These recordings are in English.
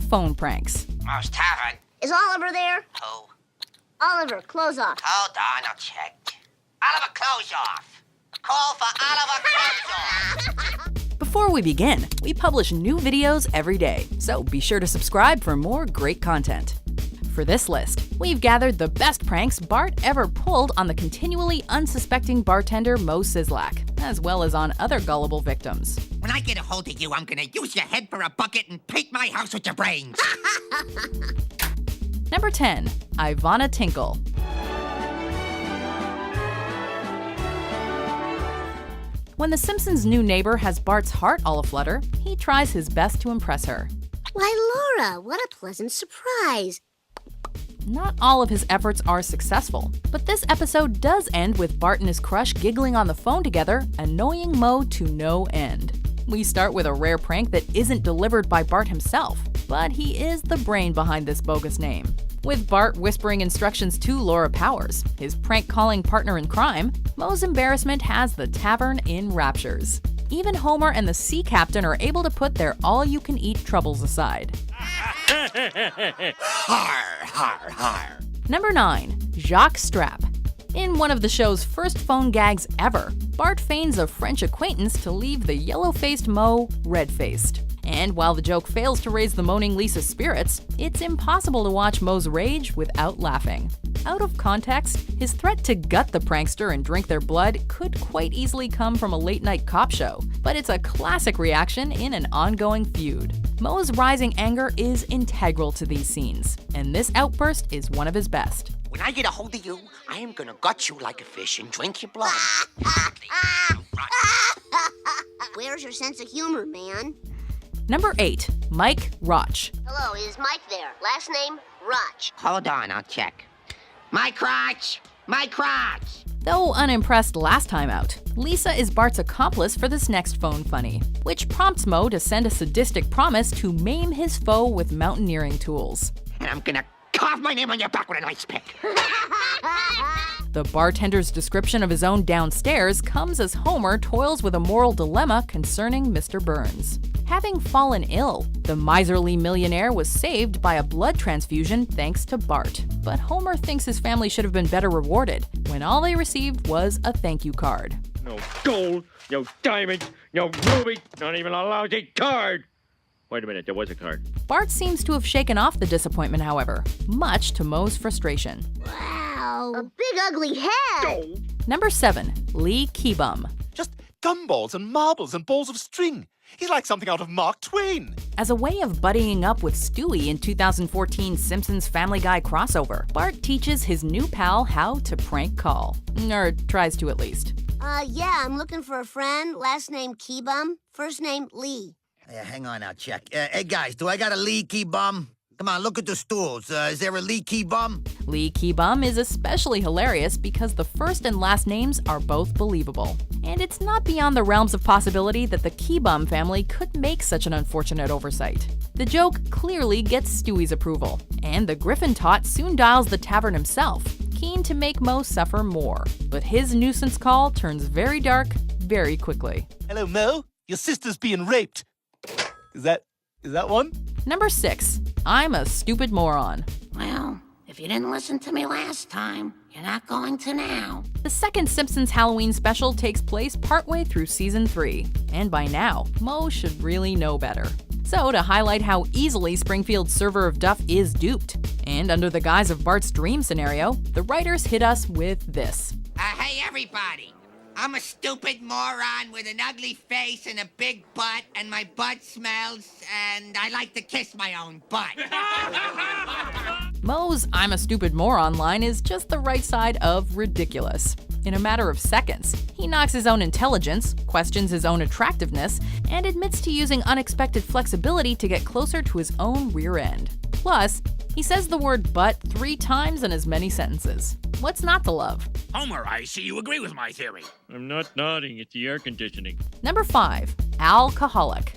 phone pranks. Mouse Tavern. Is Oliver there? Who? Oliver, close off. Hold on, I'll check. Oliver, close off. Call for Oliver, close off. Before we begin, we publish new videos every day, so be sure to subscribe for more great content. For this list, we've gathered the best pranks Bart ever pulled on the continually unsuspecting bartender Mo Sizlak, as well as on other gullible victims. When I get a hold of you, I'm gonna use your head for a bucket and paint my house with your brains. Number 10. Ivana Tinkle. When the Simpsons' new neighbor has Bart's heart all aflutter, he tries his best to impress her. Why, Laura, what a pleasant surprise. Not all of his efforts are successful, but this episode does end with Bart and his crush giggling on the phone together, annoying Mo to no end. We start with a rare prank that isn't delivered by Bart himself, but he is the brain behind this bogus name. With Bart whispering instructions to Laura Powers, his prank-calling partner in crime, Mo's embarrassment has the tavern in raptures. Even Homer and the sea captain are able to put their all-you-can-eat troubles aside. Har, har, har. Number 9. Jacques Strap. In one of the show's first phone gags ever, Bart feigns a French acquaintance to leave the yellow-faced Mo red-faced. And while the joke fails to raise the moaning Lisa's spirits, it's impossible to watch Mo's rage without laughing. Out of context, his threat to gut the prankster and drink their blood could quite easily come from a late-night cop show, but it's a classic reaction in an ongoing feud. Mo's rising anger is integral to these scenes, and this outburst is one of his best. When I get a hold of you, I am gonna gut you like a fish and drink your blood. Where's your sense of humor, man? Number 8. Mike Roch. Hello, is Mike there? Last name, Roch. Hold on, I'll check. My crotch! My crotch! Though unimpressed last time out, Lisa is Bart's accomplice for this next phone funny, which prompts Mo to send a sadistic promise to maim his foe with mountaineering tools. And I'm gonna carve my name on your back with an ice pick. The bartender's description of his own downstairs comes as Homer toils with a moral dilemma concerning Mr. Burns. Having fallen ill, the miserly millionaire was saved by a blood transfusion thanks to Bart. But Homer thinks his family should have been better rewarded, when all they received was a thank you card. No gold, no diamonds, no ruby, not even a lousy card. Wait a minute, there was a card. Bart seems to have shaken off the disappointment, however, much to Mo's frustration. Wow, a big ugly head. Oh. Number 7. Lee Keebum. Just gumballs and marbles and balls of string. He's like something out of Mark Twain. As a way of buddying up with Stewie in 2014's Simpsons Family Guy crossover, Bart teaches his new pal how to prank call. Or tries to at least. Yeah, I'm looking for a friend. Last name Keebum, first name Lee. Yeah, hang on, I'll check. Hey, guys, do I got a leaky bum? Come on, look at the stools. Is there a leaky bum? Lee Keebum is especially hilarious because the first and last names are both believable. And it's not beyond the realms of possibility that the Keebum family could make such an unfortunate oversight. The joke clearly gets Stewie's approval, and the Griffin tot soon dials the tavern himself, keen to make Mo suffer more. But his nuisance call turns very dark very quickly. Hello, Mo. Your sister's being raped. Is that one? Number 6. I'm a stupid moron. Well, if you didn't listen to me last time, you're not going to now. The second Simpsons Halloween special takes place partway through season 3, and by now, Mo should really know better. So, to highlight how easily Springfield's server of Duff is duped, and under the guise of Bart's dream scenario, the writers hit us with this. Hey, everybody. I'm a stupid moron with an ugly face and a big butt, and my butt smells, and I like to kiss my own butt. Mo's I'm a stupid moron line is just the right side of ridiculous. In a matter of seconds, he knocks his own intelligence, questions his own attractiveness, and admits to using unexpected flexibility to get closer to his own rear end. Plus, he says the word butt 3 times in as many sentences. What's not to love? Homer, I see you agree with my theory. I'm not nodding, it's the air conditioning. Number 5. Alcoholic.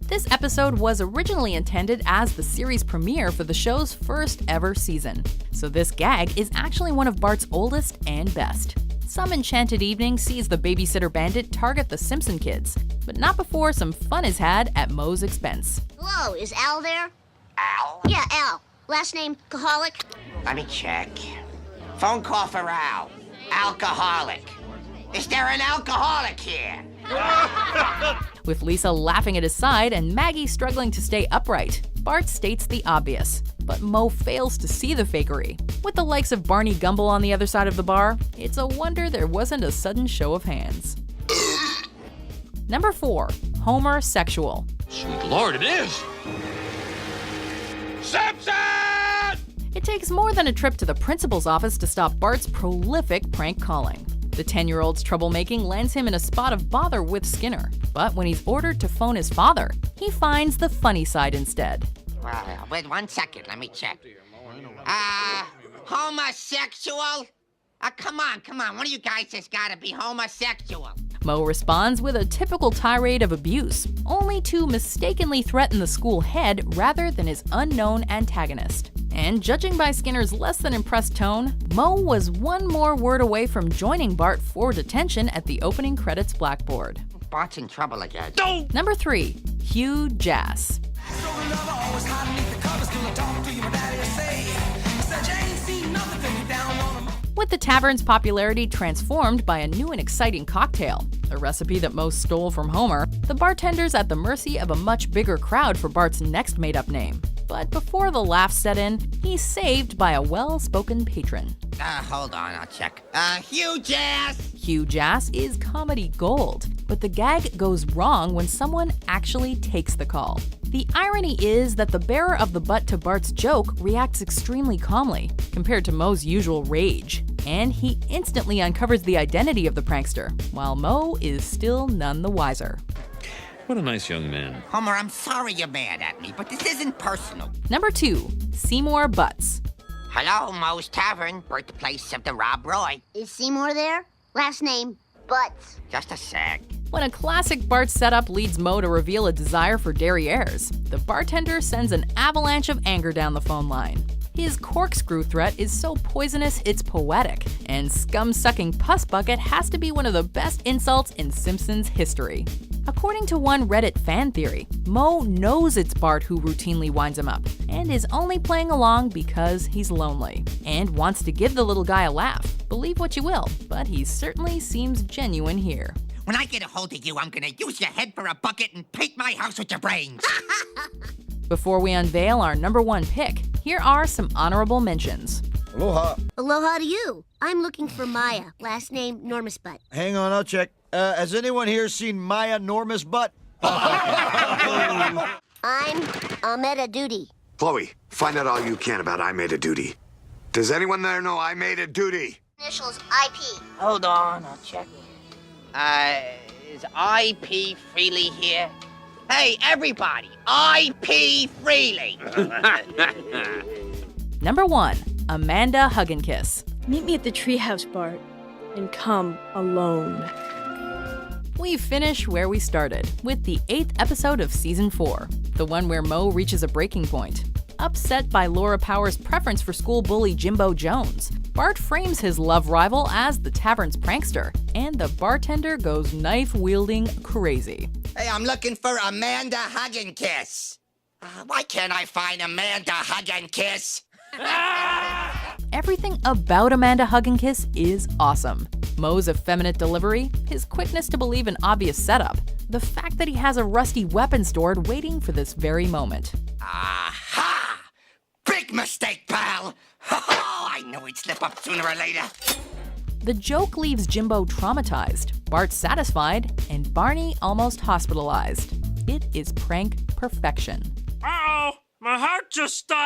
This episode was originally intended as the series premiere for the show's first ever season, so this gag is actually one of Bart's oldest and best. Some enchanted evening sees the babysitter bandit target the Simpson kids, but not before some fun is had at Moe's expense. Hello, is Al there? Al? Yeah, Al. Last name Alcoholic. Let me check. Phone call for Al. Alcoholic. Is there an alcoholic here? With Lisa laughing at his side and Maggie struggling to stay upright, Bart states the obvious, but Moe fails to see the fakery. With the likes of Barney Gumble on the other side of the bar, it's a wonder there wasn't a sudden show of hands. Number 4. Homer Sexual. Sweet Lord, it is! Simpson! It takes more than a trip to the principal's office to stop Bart's prolific prank calling. The 10-year-old's troublemaking lands him in a spot of bother with Skinner, but when he's ordered to phone his father, he finds the funny side instead. Well, wait 1 second. Let me check. Homosexual? Come on. One of you guys has got to be homosexual. Moe responds with a typical tirade of abuse, only to mistakenly threaten the school head rather than his unknown antagonist. And judging by Skinner's less than impressed tone, Moe was one more word away from joining Bart for detention at the opening credits blackboard. Bart's in trouble again. No! Number 3. Hugh Jass. With the tavern's popularity transformed by a new and exciting cocktail, a recipe that Moe stole from Homer, the bartender's at the mercy of a much bigger crowd for Bart's next made-up name. But before the laughs set in, he's saved by a well-spoken patron. Hold on, I'll check. Hugh Jass! Hugh Jass is comedy gold, but the gag goes wrong when someone actually takes the call. The irony is that the bearer of the butt to Bart's joke reacts extremely calmly, compared to Moe's usual rage, and he instantly uncovers the identity of the prankster, while Moe is still none the wiser. What a nice young man. Homer, I'm sorry you're mad at me, but this isn't personal. Number 2. Seymour Butts. Hello, Moe's Tavern, birthplace of the Rob Roy. Is Seymour there? Last name Butts. Just a sec. When a classic Bart setup leads Moe to reveal a desire for derrieres, the bartender sends an avalanche of anger down the phone line. His corkscrew threat is so poisonous it's poetic, and scum-sucking Puss Bucket has to be one of the best insults in Simpsons history. According to one Reddit fan theory, Moe knows it's Bart who routinely winds him up, and is only playing along because he's lonely, and wants to give the little guy a laugh. Believe what you will, but he certainly seems genuine here. When I get a hold of you, I'm gonna use your head for a bucket and paint my house with your brains. Before we unveil our number 1 pick, here are some honorable mentions. Aloha. Aloha to you. I'm looking for Maya. Last name Normus Butt. Hang on, I'll check. Has anyone here seen Maya Normus Butt? I'm Ahmeda Duty. Chloe, find out all you can about I Made a Duty. Does anyone there know I Made a Duty? Initials IP. Hold on, I'll check. Is IP Freely here? Hey, everybody, IP Freely! Number 1. Amanda Hugginkiss. Meet me at the treehouse, Bart, and come alone. We finish where we started, with the 8th episode of Season 4, the one where Moe reaches a breaking point. Upset by Laura Power's preference for school bully Jimbo Jones, Bart frames his love rival as the tavern's prankster, and the bartender goes knife-wielding crazy. Hey, I'm looking for Amanda Hugginkiss. Why can't I find Amanda Hugginkiss? Everything about Amanda Hugginkiss is awesome. Moe's effeminate delivery, his quickness to believe an obvious setup, the fact that he has a rusty weapon stored waiting for this very moment. Aha! Big mistake, pal! I knew he'd slip up sooner or later. The joke leaves Jimbo traumatized, Bart satisfied, and Barney almost hospitalized. It is prank perfection. Uh-oh! My heart just stopped!